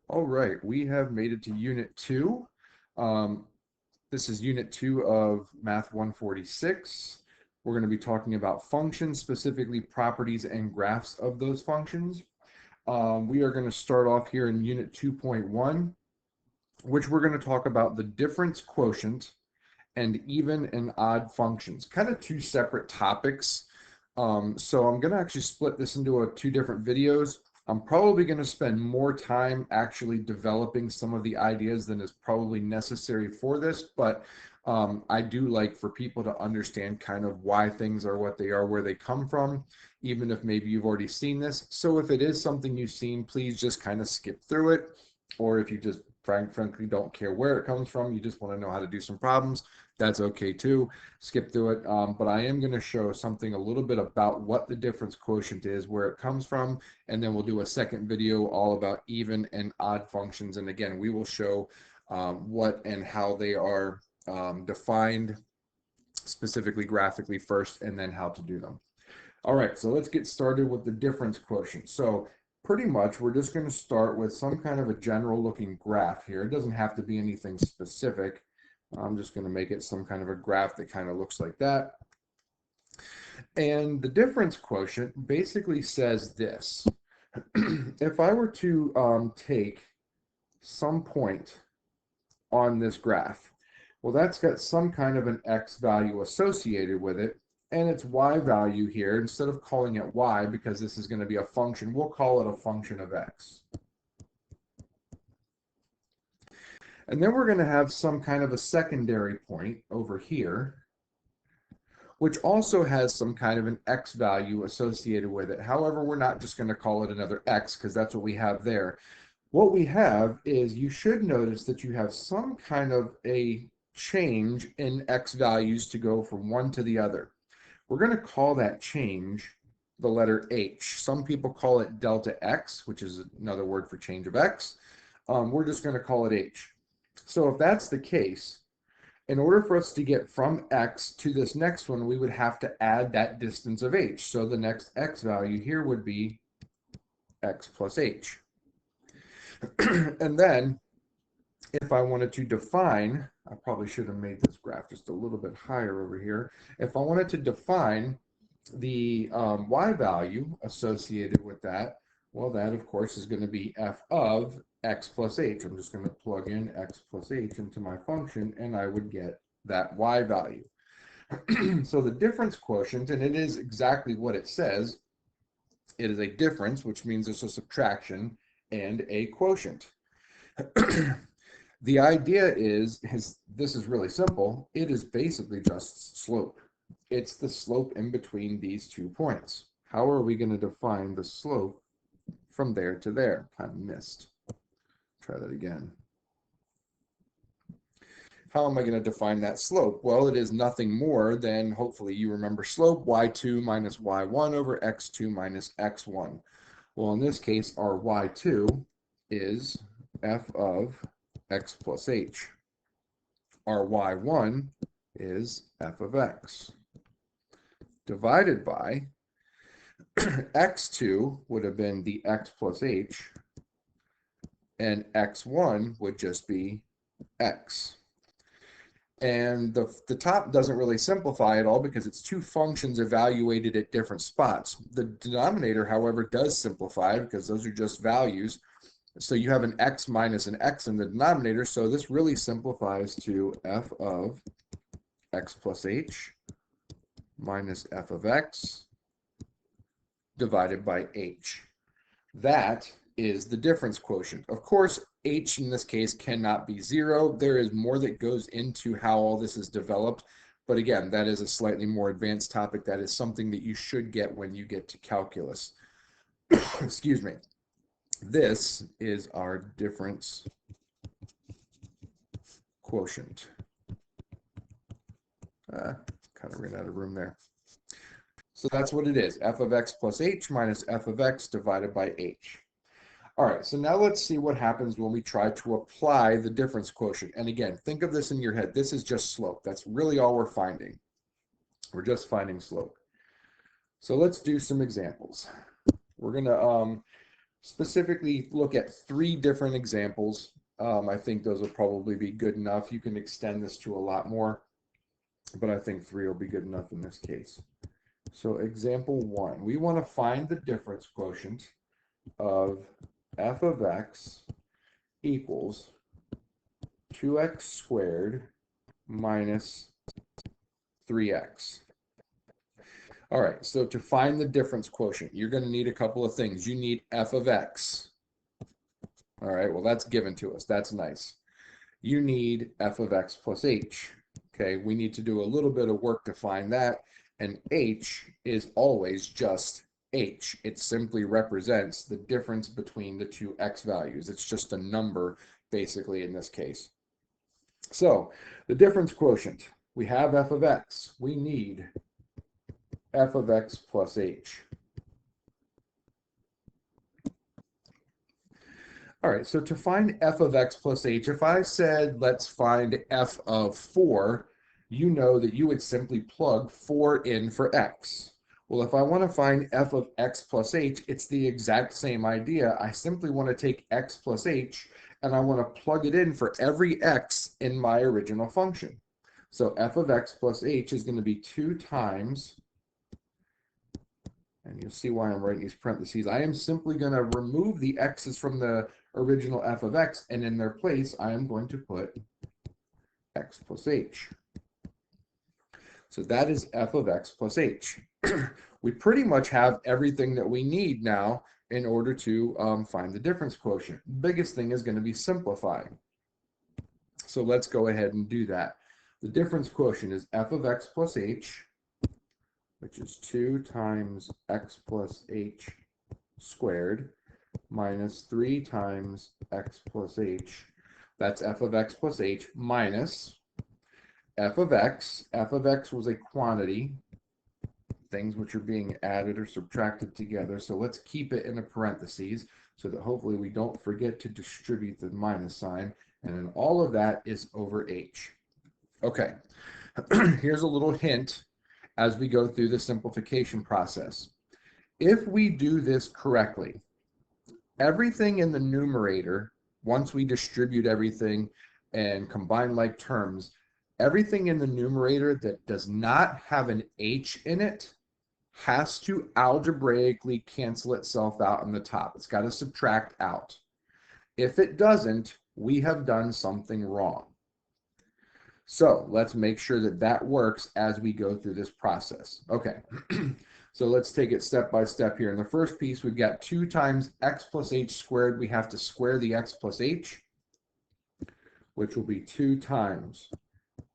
All right, we have made it to Unit 2. Um, this is Unit 2 of Math 146. We're going to be talking about functions, specifically properties and graphs of those functions. We are going to start off here in Unit 2.1, which we're going to talk about the difference quotient and even and odd functions, kind of two separate topics. So I'm going to actually split this into two different videos. I'm probably going to spend more time actually developing some of the ideas than is probably necessary for this, but I do like for people to understand kind of why things are what they are, where they come from, even if maybe you've already seen this. So if it is something you've seen, please just kind of skip through it. Or if you just frankly don't care where it comes from, you just want to know how to do some problems, that's okay too. Skip through it. But I am going to show something a little bit about what the difference quotient is, where it comes from, and then we'll do a second video all about even and odd functions. And again, we will show what and how they are defined specifically graphically first, and then how to do them. All right, so let's get started with the difference quotient. So pretty much we're just going to start with some kind of a general looking graph here. It doesn't have to be anything specific. I'm just going to make it some kind of a graph that kind of looks like that. And the difference quotient basically says this. If I were to take some point on this graph, well, that's got some kind of an x value associated with it, and its y value here, instead of calling it y, because this is going to be a function, we'll call it a function of x. And then we're going to have some kind of a secondary point over here, which also has some kind of an x value associated with it. However, we're not just going to call it another x, because that's what we have there. What we have is, you should notice that you have some kind of a change in x values to go from one to the other. We're going to call that change the letter h. Some people call it delta x, which is another word for change of x. We're just going to call it h. So if that's the case, in order for us to get from x to this next one, we would have to add that distance of h. So the next x value here would be x plus h. And then if I wanted to define, I probably should have made this graph just a little bit higher over here. If I wanted to define the y value associated with that, well, that of course is going to be f of x plus h. I'm just going to plug in x plus h into my function, and I would get that y value. So the difference quotient, and it is exactly what it says, it is a difference, which means it's a subtraction, and a quotient. The idea is this is really simple. It is basically just slope. It's the slope in between these 2 points. How are we going to define the slope from there to there? Kind of missed. Try that again. How am I going to define that slope? Well, it is nothing more than, hopefully you remember slope, y2 minus y1 over x2 minus x1. Well, in this case, our y2 is f of x plus h. Our y1 is f of x, divided by x2 would have been the x plus h, and x1 would just be x. And the top doesn't really simplify at all, because it's two functions evaluated at different spots. The denominator, however, does simplify, because those are just values. So you have an x minus an x in the denominator, so this really simplifies to f of x plus h minus f of x divided by h. That is the difference quotient. Of course, h in this case cannot be 0. There is more that goes into how all this is developed, but again, that is a slightly more advanced topic. That is something that you should get when you get to calculus. Excuse me. This is our difference quotient. Kind of ran out of room there. So that's what it is, f of x plus h minus f of x divided by h. All right, so now let's see what happens when we try to apply the difference quotient. And again, think of this in your head. This is just slope. That's really all we're finding. We're just finding slope. So let's do some examples. We're going to specifically look at 3 different examples. I think those will probably be good enough. You can extend this to a lot more, but I think 3 will be good enough in this case. So example 1, we want to find the difference quotient of f of x equals 2x squared minus 3x. All right, so to find the difference quotient, you're going to need a couple of things. You need f of x. All right, well, that's given to us. That's nice. You need f of x plus h. Okay, we need to do a little bit of work to find that. And h is always just h. It simply represents the difference between the two x values. It's just a number, basically, in this case. So the difference quotient, we have f of x. We need f of x plus h. All right, so to find f of x plus h, if I said let's find f of 4, you know that you would simply plug 4 in for x. Well, if I want to find f of x plus h, it's the exact same idea. I simply want to take x plus h, and I want to plug it in for every x in my original function. So f of x plus h is going to be 2 times, and you'll see why I'm writing these parentheses. I am simply going to remove the x's from the original f of x, and in their place, I am going to put x plus h. So that is f of x plus h. We pretty much have everything that we need now in order to find the difference quotient. The biggest thing is going to be simplifying. So let's go ahead and do that. The difference quotient is f of x plus h, which is 2 times x plus h squared, minus 3 times x plus h. That's f of x plus h minus f of x. F of x was a quantity, things which are being added or subtracted together. So let's keep it in a parentheses so that hopefully we don't forget to distribute the minus sign. And then all of that is over h. Okay, here's a little hint as we go through the simplification process. If we do this correctly, everything in the numerator, once we distribute everything and combine like terms, everything in the numerator that does not have an h in it has to algebraically cancel itself out on the top. It's got to subtract out. If it doesn't, we have done something wrong. So let's make sure that that works as we go through this process. Okay, so let's take it step by step here. In the first piece, we've got 2 times x plus h squared. We have to square the x plus h, which will be 2 times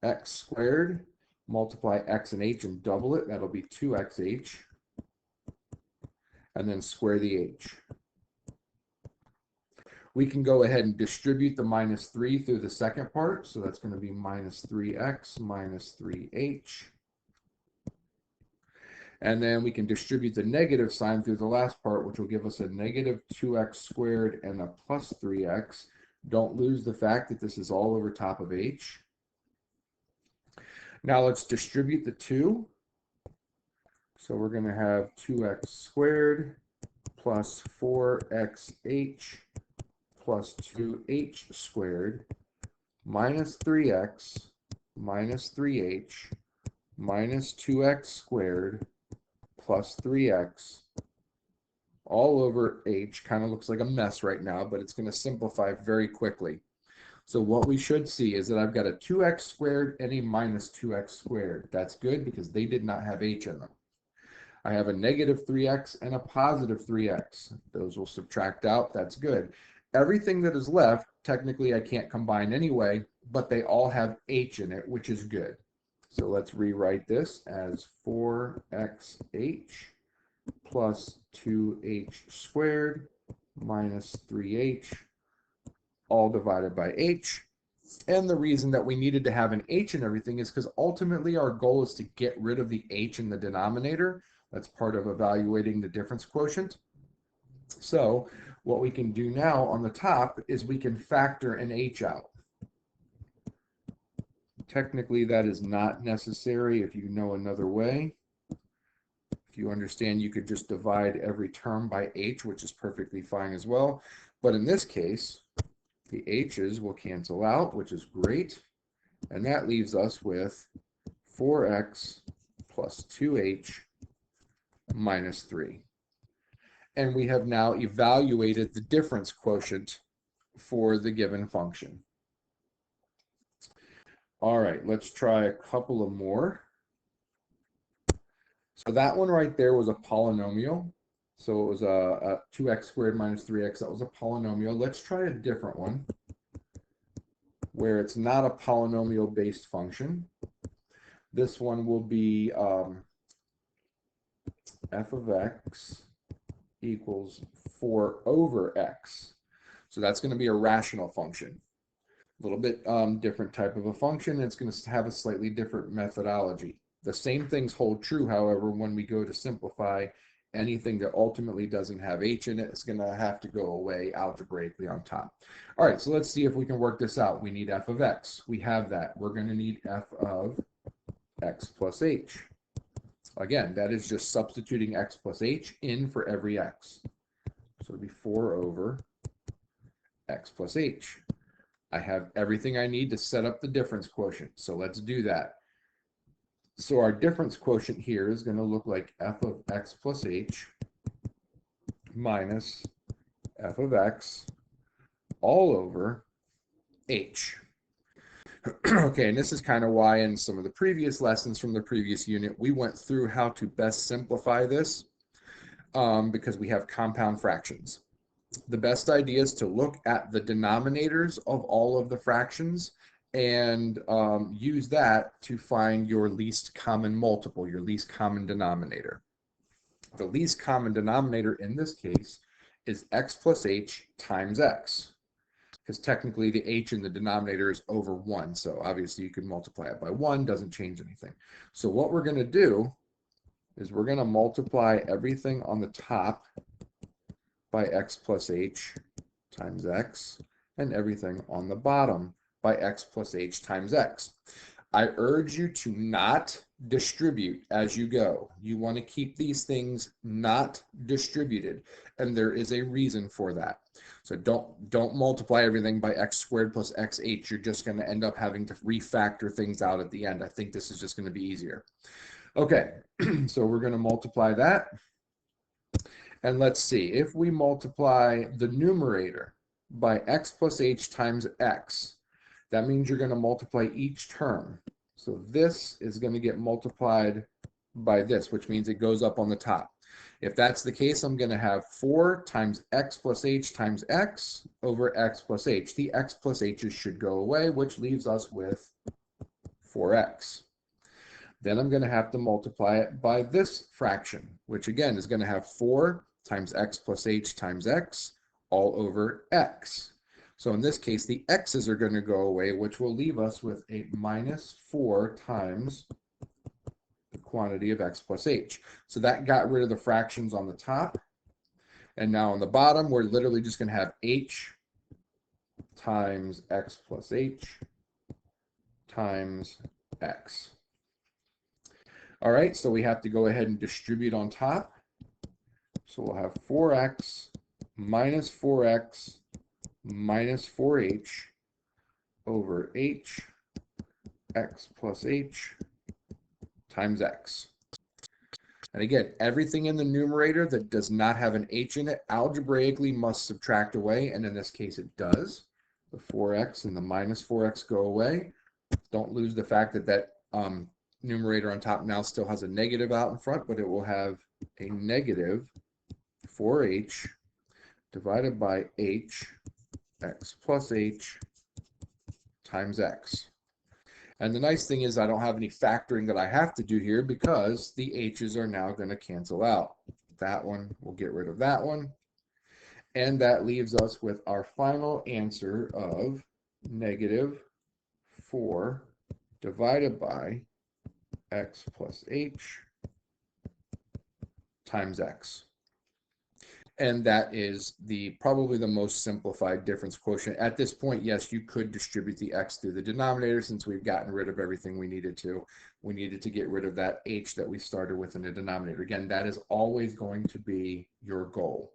x squared, multiply x and h and double it. That'll be 2xh, and then square the h. We can go ahead and distribute the minus 3 through the second part. So that's going to be minus 3x minus 3h. And then we can distribute the negative sign through the last part, which will give us a negative 2x squared and a plus 3x. Don't lose the fact that this is all over top of h. Now let's distribute the 2. So we're going to have 2x squared plus 4xh plus 2h squared minus 3x minus 3h minus 2x squared plus 3x all over h. Kind of looks like a mess right now, but it's going to simplify very quickly. So what we should see is that I've got a 2x squared and a minus 2x squared. That's good because they did not have h in them. I have a negative 3x and a positive 3x. Those will subtract out. That's good. Everything that is left, technically I can't combine anyway, but they all have h in it, which is good. So let's rewrite this as 4xh plus 2h squared minus 3h, all divided by h. And the reason that we needed to have an h in everything is because ultimately our goal is to get rid of the h in the denominator. That's part of evaluating the difference quotient. So what we can do now on the top is we can factor an h out. Technically, that is not necessary if you know another way. If you understand, you could just divide every term by h, which is perfectly fine as well. But in this case, the h's will cancel out, which is great. And that leaves us with 4x plus 2h minus 3. And we have now evaluated the difference quotient for the given function. All right, let's try a couple of more. So that one right there was a polynomial. So it was a 2x squared minus 3x. That was a polynomial. Let's try a different one where it's not a polynomial-based function. This one will be f of x equals 4 over x. So that's going to be a rational function. A little bit different type of a function. It's going to have a slightly different methodology. The same things hold true, however, when we go to simplify anything that ultimately doesn't have h in it. It's going to have to go away algebraically on top. All right, so let's see if we can work this out. We need f of x. We have that. We're going to need f of x plus h. Again, that is just substituting x plus h in for every x. So it'll be 4 over x plus h. I have everything I need to set up the difference quotient. So let's do that. So our difference quotient here is going to look like f of x plus h minus f of x all over h. Okay, and this is kind of why in some of the previous lessons from the previous unit, we went through how to best simplify this because we have compound fractions. The best idea is to look at the denominators of all of the fractions and use that to find your least common multiple, your least common denominator. The least common denominator in this case is x plus h times x, because technically the h in the denominator is over 1. So obviously you can multiply it by 1, doesn't change anything. So what we're going to do is we're going to multiply everything on the top by x plus h times x, and everything on the bottom by x plus h times x. I urge you to not distribute as you go. You want to keep these things not distributed, and there is a reason for that. So don't multiply everything by x squared plus xh. You're just going to end up having to refactor things out at the end. I think this is just going to be easier. Okay, so we're going to multiply that. And let's see, if we multiply the numerator by x plus h times x, that means you're going to multiply each term. So this is going to get multiplied by this, which means it goes up on the top. If that's the case, I'm going to have 4 times x plus h times x over x plus h. The x plus h's should go away, which leaves us with 4x. Then I'm going to have to multiply it by this fraction, which again is going to have 4 times x plus h times x all over x. So in this case, the x's are going to go away, which will leave us with a minus 4 times the quantity of x plus h. So that got rid of the fractions on the top. And now on the bottom, we're literally just going to have h times x plus h times x. All right, so we have to go ahead and distribute on top. So we'll have 4x minus 4x minus 4h over h x plus h times x. And again, everything in the numerator that does not have an h in it algebraically must subtract away, and in this case it does. The 4x and the minus 4x go away. Don't lose the fact that that numerator on top now still has a negative out in front, but it will have a negative 4h divided by h x plus h times x. And the nice thing is I don't have any factoring that I have to do here because the h's are now going to cancel out. That one, we'll get rid of that one. And that leaves us with our final answer of negative 4 divided by x plus h times x. And that is probably the most simplified difference quotient. At this point, yes, you could distribute the x through the denominator since we've gotten rid of everything we needed to. We needed to get rid of that h that we started with in the denominator. Again, that is always going to be your goal.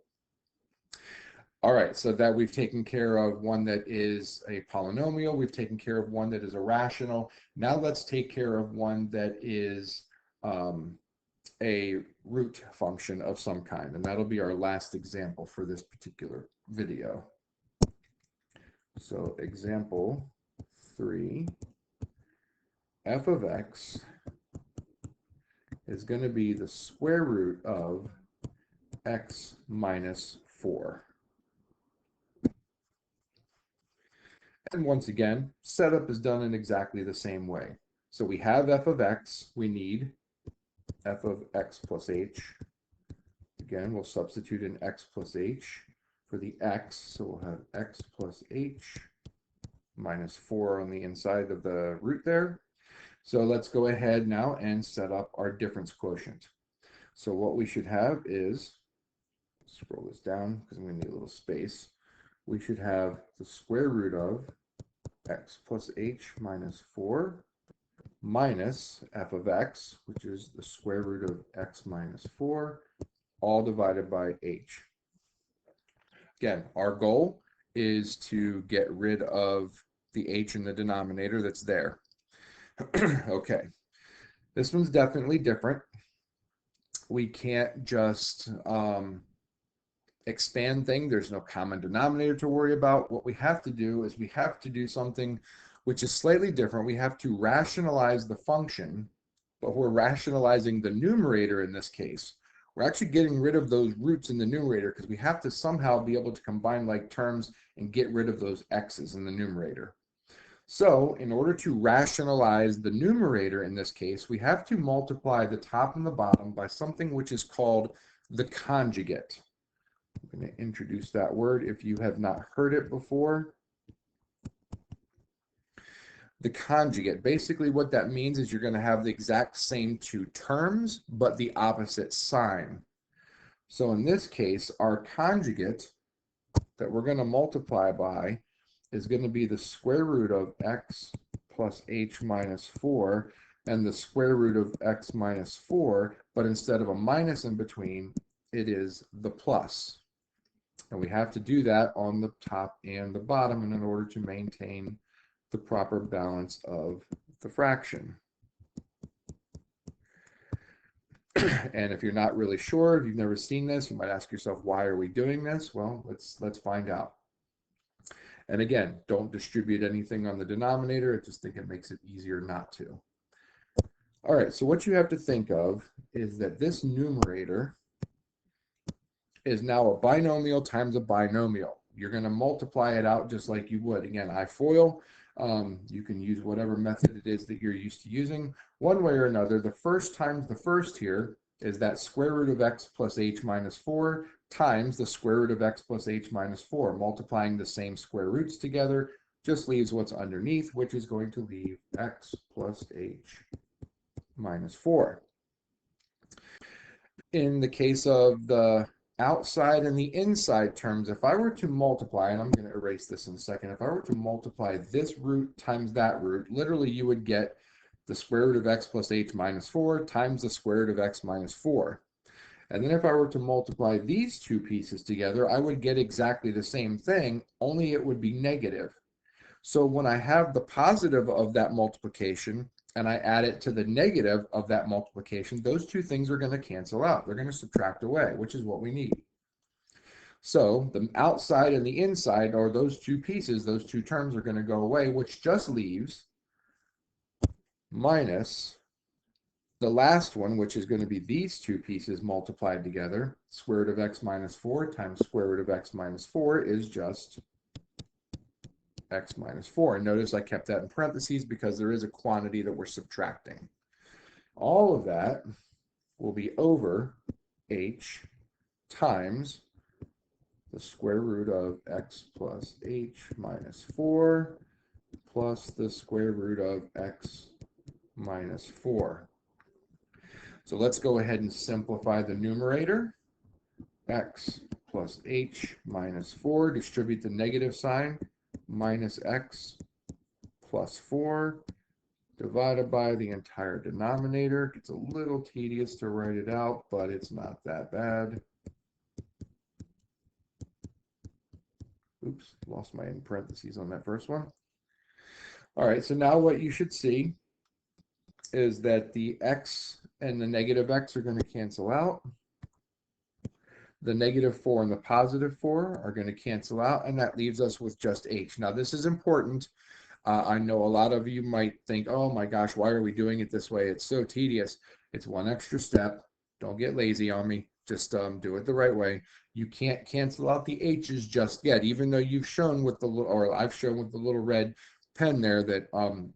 All right, so that we've taken care of one that is a polynomial, we've taken care of one that is a rational. Now let's take care of one that is a root function of some kind, and that'll be our last example for this particular video. So example 3, f of x is going to be the square root of x minus 4. And once again, setup is done in exactly the same way. So we have f of x, we need f of x plus h. Again, we'll substitute in x plus h for the x, so we'll have x plus h minus 4 on the inside of the root there. So let's go ahead now and set up our difference quotient. So what we should have is, scroll this down because I'm going to need a little space, we should have the square root of x plus h minus 4 minus f of x, which is the square root of x minus 4, all divided by h. Again, our goal is to get rid of the h in the denominator that's there. Okay, this one's definitely different. We can't just expand things. There's no common denominator to worry about. What we have to do is we have to do something which is slightly different. We have to rationalize the function, but we're rationalizing the numerator in this case. We're actually getting rid of those roots in the numerator because we have to somehow be able to combine like terms and get rid of those x's in the numerator. So in order to rationalize the numerator in this case, we have to multiply the top and the bottom by something which is called the conjugate. I'm going to introduce that word if you have not heard it before. The conjugate, basically what that means is you're going to have the exact same two terms, but the opposite sign. So in this case, our conjugate that we're going to multiply by is going to be the square root of x plus h minus 4 and the square root of x minus 4, but instead of a minus in between, it is the plus. And we have to do that on the top and the bottom in order to maintain the proper balance of the fraction. And if you're not really sure, if you've never seen this, you might ask yourself, why are we doing this? Well, let's find out. And again, don't distribute anything on the denominator. I just think it makes it easier not to. All right, so what you have to think of is that this numerator is now a binomial times a binomial. You're going to multiply it out just like you would. Again, iFoil. You can use whatever method it is that you're used to using. One way or another, the first times the first here is that square root of x plus h minus 4 times the square root of x plus h minus 4. Multiplying the same square roots together just leaves what's underneath, which is going to leave x plus h minus 4. In the case of the outside and the inside terms, if I were to multiply, and I'm going to erase this in a second, if I were to multiply this root times that root, literally you would get the square root of x plus h minus 4 times the square root of x minus 4. And then if I were to multiply these two pieces together, I would get exactly the same thing, only it would be negative. So when I have the positive of that multiplication and I add it to the negative of that multiplication, those two things are going to cancel out. They're going to subtract away, which is what we need. So the outside and the inside, or those two pieces, those two terms are going to go away, which just leaves minus the last one, which is going to be these two pieces multiplied together. Square root of x minus 4 times square root of x minus 4 is just x minus 4. And notice I kept that in parentheses because there is a quantity that we're subtracting. All of that will be over h times the square root of x plus h minus 4 plus the square root of x minus 4. So let's go ahead and simplify the numerator. X plus h minus 4. Distribute the negative sign, minus x plus 4 divided by the entire denominator. It's a little tedious to write it out, but it's not that bad. Oops, lost my in parentheses on that first one. All right, so now what you should see is that the x and the negative x are going to cancel out. The negative 4 and the positive 4 are going to cancel out, and that leaves us with just h. Now, this is important. I know a lot of you might think, oh my gosh, why are we doing it this way? It's so tedious. It's one extra step. Don't get lazy on me. Just do it the right way. You can't cancel out the h's just yet, even though you've shown with the little, or I've shown with the little red pen there that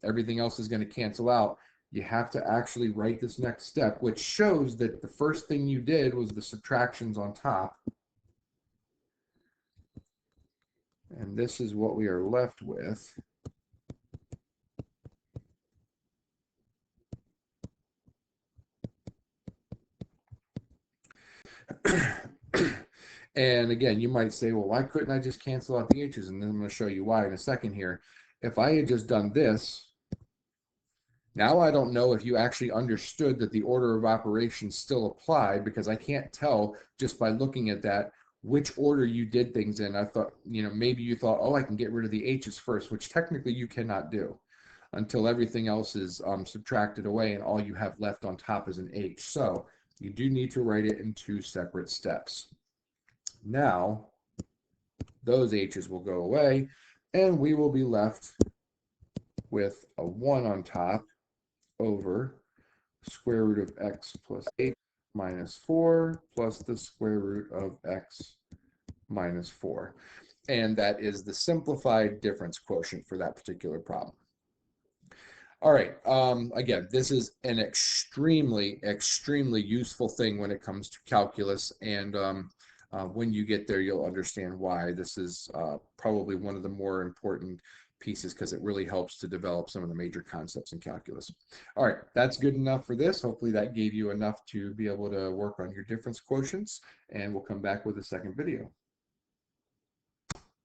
everything else is going to cancel out. You have to actually write this next step, which shows that the first thing you did was the subtractions on top. And this is what we are left with. And again, you might say, well, why couldn't I just cancel out the h's? And then I'm going to show you why in a second here. If I had just done this, now I don't know if you actually understood that the order of operations still applied, because I can't tell just by looking at that which order you did things in. I thought, maybe you thought, oh, I can get rid of the h's first, which technically you cannot do until everything else is subtracted away and all you have left on top is an h. So you do need to write it in two separate steps. Now, those h's will go away, and we will be left with a 1 on top over square root of x plus 8 minus 4 plus the square root of x minus 4. And that is the simplified difference quotient for that particular problem. All right, again, this is an extremely, extremely useful thing when it comes to calculus, and when you get there, you'll understand why this is probably one of the more important pieces, because it really helps to develop some of the major concepts in calculus. All right, that's good enough for this. Hopefully that gave you enough to be able to work on your difference quotients, and we'll come back with a second video.